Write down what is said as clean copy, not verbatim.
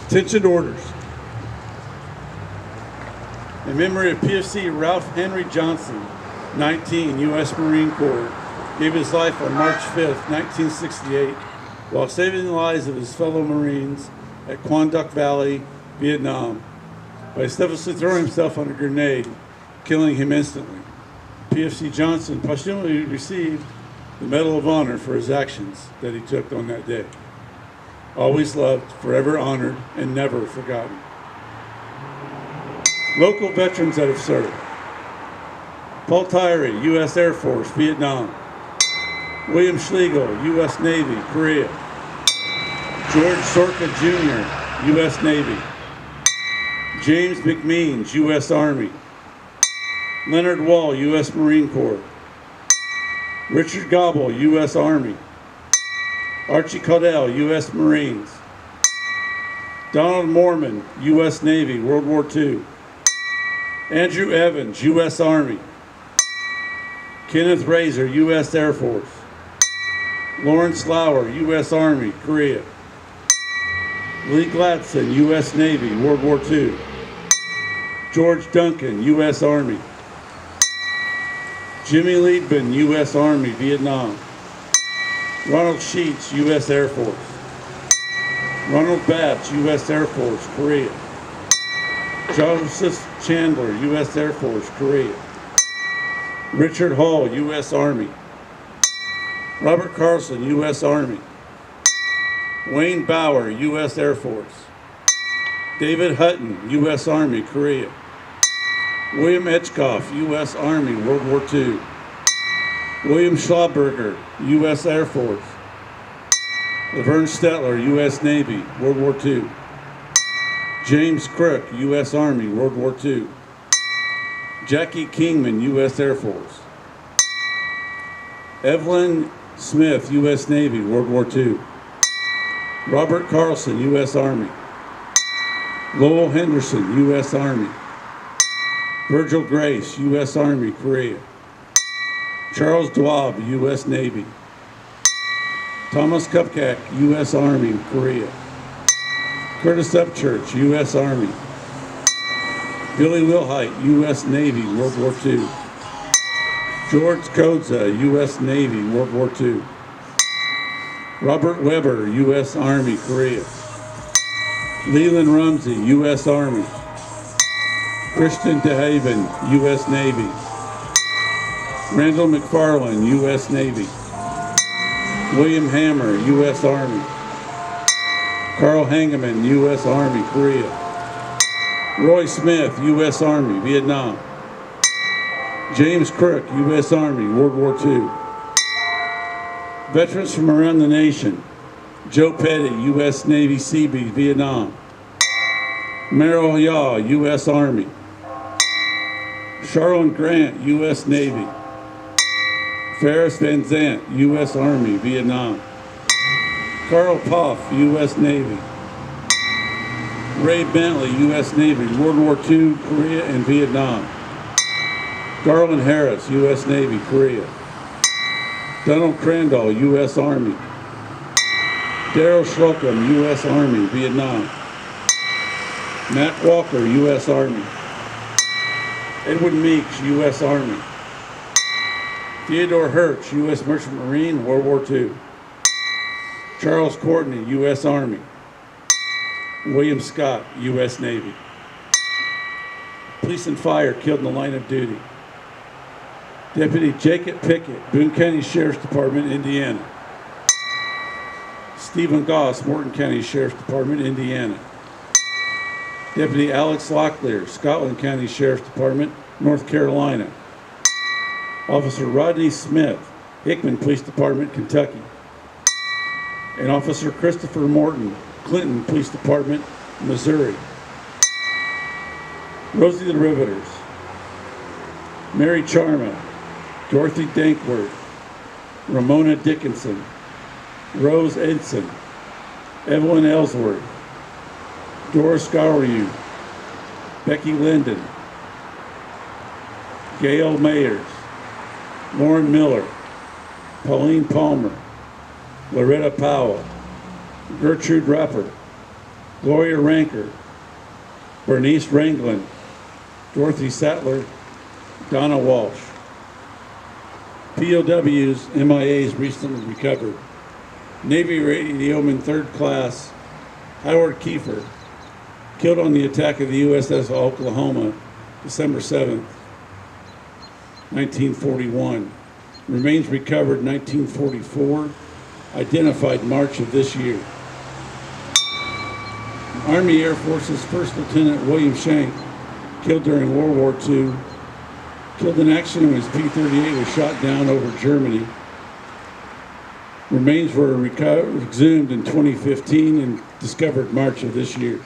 Attention orders. In memory of PFC Ralph Henry Johnson, 19, U.S. Marine Corps, gave his life on March 5, 1968, while saving the lives of his fellow Marines at Quang Duc Valley, Vietnam, by selflessly throwing himself on a grenade, killing him instantly. PFC Johnson posthumously received the Medal of Honor for his actions that he took on that day. Always loved, forever honored, and never forgotten. Local veterans that have served. Paul Tyree, U.S. Air Force, Vietnam. William Schlegel, U.S. Navy, Korea. George Sorka Jr., U.S. Navy. James McMeans, U.S. Army. Leonard Wall, U.S. Marine Corps. Richard Gobble, U.S. Army. Archie Caudell, U.S. Marines. Donald Mormon, U.S. Navy, World War II. Andrew Evans, U.S. Army. Kenneth Razor, U.S. Air Force. Lawrence Lauer, U.S. Army, Korea. Lee Gladson, U.S. Navy, World War II. George Duncan, U.S. Army. Jimmy Liebman, U.S. Army, Vietnam. Ronald Sheets, U.S. Air Force. Ronald Batch, U.S. Air Force, Korea. Joseph Chandler, U.S. Air Force, Korea. Richard Hall, U.S. Army. Robert Carlson, U.S. Army. Wayne Bauer, U.S. Air Force. David Hutton, U.S. Army, Korea. William Etchkoff, U.S. Army, World War II. William Schlauberger, U.S. Air Force. Laverne Stetler, U.S. Navy, World War II. James Crook, U.S. Army, World War II. Jackie Kingman, U.S. Air Force. Evelyn Smith, U.S. Navy, World War II. Robert Carlson, U.S. Army. Lowell Henderson, U.S. Army. Virgil Grace, U.S. Army, Korea. Charles Dwab, U.S. Navy. Thomas Kupchak, U.S. Army, Korea. Curtis Upchurch, U.S. Army. Billy Wilhite, U.S. Navy, World War II. George Kodza, U.S. Navy, World War II. Robert Weber, U.S. Army, Korea. Leland Rumsey, U.S. Army. Christian DeHaven, U.S. Navy. Randall McFarland, U.S. Navy. William Hammer, U.S. Army. Carl Hangeman, U.S. Army, Korea. Roy Smith, U.S. Army, Vietnam. James Crook, U.S. Army, World War II. Veterans from around the nation. Joe Petty, U.S. Navy Seabee, Vietnam. Merrill Yaw, U.S. Army. Charlene Grant, U.S. Navy. Ferris Van Zant, U.S. Army, Vietnam. Carl Poff, U.S. Navy. Ray Bentley, U.S. Navy, World War II, Korea, and Vietnam. Garland Harris, U.S. Navy, Korea. Donald Crandall, U.S. Army. Daryl Slocum, U.S. Army, Vietnam. Matt Walker, U.S. Army. Edward Meeks, U.S. Army. Theodore Hertz, U.S. Merchant Marine, World War II. Charles Courtney, U.S. Army. William Scott, U.S. Navy. Police and fire killed in the line of duty. Deputy Jacob Pickett, Boone County Sheriff's Department, Indiana. Stephen Goss, Morton County Sheriff's Department, Indiana. Deputy Alex Locklear, Scotland County Sheriff's Department, North Carolina. Officer Rodney Smith, Hickman Police Department, Kentucky. And Officer Christopher Morton, Clinton Police Department, Missouri. Rosie the Riveters. Mary Charma, Dorothy Dankworth, Ramona Dickinson, Rose Edson, Evelyn Ellsworth, Doris Goweryu, Becky Linden, Gail Mayers, Lauren Miller, Pauline Palmer, Loretta Powell, Gertrude Rapper, Gloria Ranker, Bernice Ranglin, Dorothy Sattler, Donna Walsh. POWs, MIAs recently recovered. Navy Radioman 3rd Class Howard Kiefer, killed on the attack of the USS Oklahoma, December 7th, 1941. Remains recovered 1944, identified March of this year. Army Air Force's First Lieutenant William Shank, killed during World War II, killed in action when his P-38 was shot down over Germany. Remains were exhumed in 2015 and discovered March of this year.